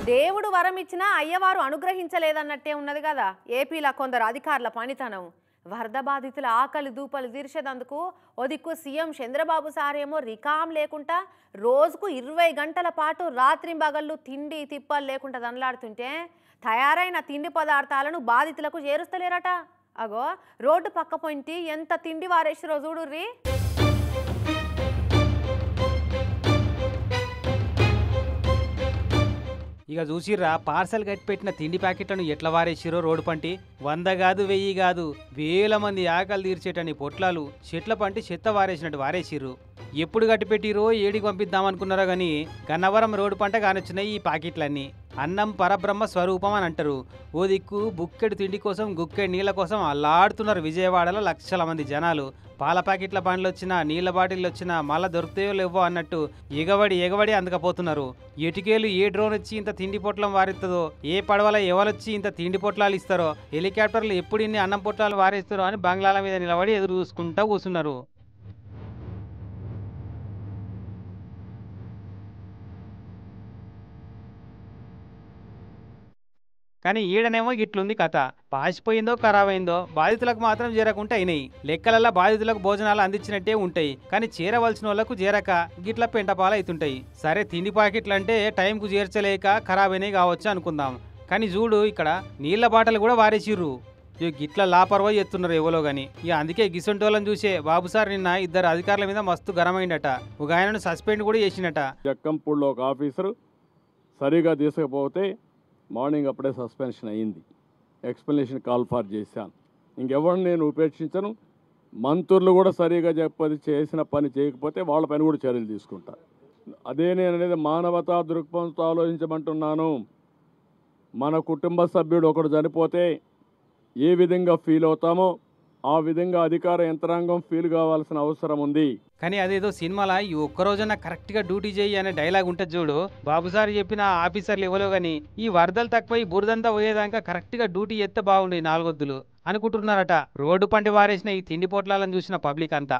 దేవుడు వరం ఇచ్చినా అయ్యవారు అనుగ్రహించలేదన్నట్టే ఉన్నది కదా ఏపీలో కొందరు అధికారుల పనితనం. వరద బాధితుల ఆకలి దూపలు తీర్చేదందుకు ఓ దిక్కు సీఎం చంద్రబాబు సారేమో రికాం లేకుండా రోజుకు 20 గంటల పాటు రాత్రింబగళ్ళు తిండి తిప్పలు లేకుండా దనలాడుతుంటే తయారైన తిండి పదార్థాలను బాధితులకు చేరుస్తలేరట. అగో రోడ్డు పక్క పొంటి ఎంత తిండి వారేసిరో చూడుర్రి. ఇక చూసిర్రా పార్సల్ కట్టి పెట్టిన తిండి ప్యాకెట్లను ఎట్లా వారేసిరో రోడ్డు పంటి. 100 కాదు 1000 కాదు, వేల మంది ఆకలి తీర్చేటని పొట్లాలు చెట్ల పంటి చెత్త వారేసినట్టు వారేసిర్రు. ఎప్పుడు కట్టిపెట్టిరో ఏడికి పంపిద్దామనుకున్నారో గానీ గన్నవరం రోడ్డు పంట కానొచ్చినాయి ఈ ప్యాకెట్లన్నీ. అన్నం పరబ్రహ్మ స్వరూపం అని అంటారు. ఓ దిక్కు బుక్కెడు తిండి కోసం గుక్కెడు నీళ్ళ కోసం అల్లాడుతున్నారు విజయవాడలో లక్షల మంది జనాలు. పాల ప్యాకెట్ల బండ్లు వచ్చినా నీళ్ళ బాటిళ్ళు వచ్చినా మళ్ళా దొరుకుతాయో లేవో అన్నట్టు ఎగబడి అందుకపోతున్నారు. ఎటుకేలు ఏ డ్రోన్ వచ్చి ఇంత తిండి పొట్లం వారిస్తుందో, ఏ పడవల ఎవరొచ్చి ఇంత తిండి పొట్లాలు ఇస్తారో, హెలికాప్టర్లు ఎప్పుడు ఇన్ని అన్నం పొట్లాలు వారేస్తారో అని బంగ్లాల మీద నిలబడి ఎదురు చూసుకుంటూ కూర్చున్నారు. కానీ ఈడనేమో ఇట్లుంది కథ. పాసిపోయిందో ఖరాబైందో బాధితులకు మాత్రం చేరకుంటే అయినాయి. లెక్కలల్లా బాధితులకు భోజనాలు అందించినట్టే ఉంటాయి, కానీ చేరవలసిన వాళ్లకు చేరక గిట్ల పెంటపాలు అవుతుంటాయి. సరే తిండి ప్యాకెట్లు అంటే టైంకు చేర్చలేక ఖరాబైనాయి కావచ్చు అనుకుందాం. కానీ చూడు ఇక్కడ నీళ్ల బాటలు కూడా వారేసిర్రు. గిట్ల లాపర్వా ఎత్తున్నారు ఎవరో గాని. ఇక అందుకే గిసొంటోళ్ళని చూసే బాబు సార్ నిన్న 2 అధికారుల మీద మస్తు గరమైందట. ఒక ఆయనను సస్పెండ్ కూడా చేసినట. జక్కంపూడిలో ఒక ఆఫీసరు సరిగా తీసుకపోతే మార్నింగ్ అప్పుడే సస్పెన్షన్ అయ్యింది. ఎక్స్ప్లెనేషన్ కాల్ ఫార్ చేశాను. ఇంకెవరిని నేను ఉపేక్షించను. మంత్రులు కూడా సరిగా చేసిన పని చేయకపోతే వాళ్ళపైన కూడా చర్యలు తీసుకుంటా. అదే నేను అనేది మానవతా దృక్పథంతో ఆలోచించమంటున్నాను. మన కుటుంబ సభ్యుడు ఒకడు చనిపోతే ఏ విధంగా ఫీల్ అవుతామో ఆ విధంగా అధికార యంత్రాంగం ఫీల్ కావాల్సిన అవసరం ఉంది. కానీ అదేదో సినిమాలో ఈ ఒక్కరోజున కరెక్ట్గా డ్యూటీ చేయి అనే డైలాగ్ ఉంటుంది చూడు. బాబుసారి చెప్పిన ఆఫీసర్లు ఎవరో కానీ ఈ వరదలు తక్కువ ఈ బురదంతా పోయేదాకా కరెక్ట్గా డ్యూటీ ఎత్తే బాగుండే 4 వద్దులు అనుకుంటున్నారట. రోడ్డు పంటి వారేసిన ఈ తిండి పొట్లాలను చూసిన పబ్లిక్ అంతా.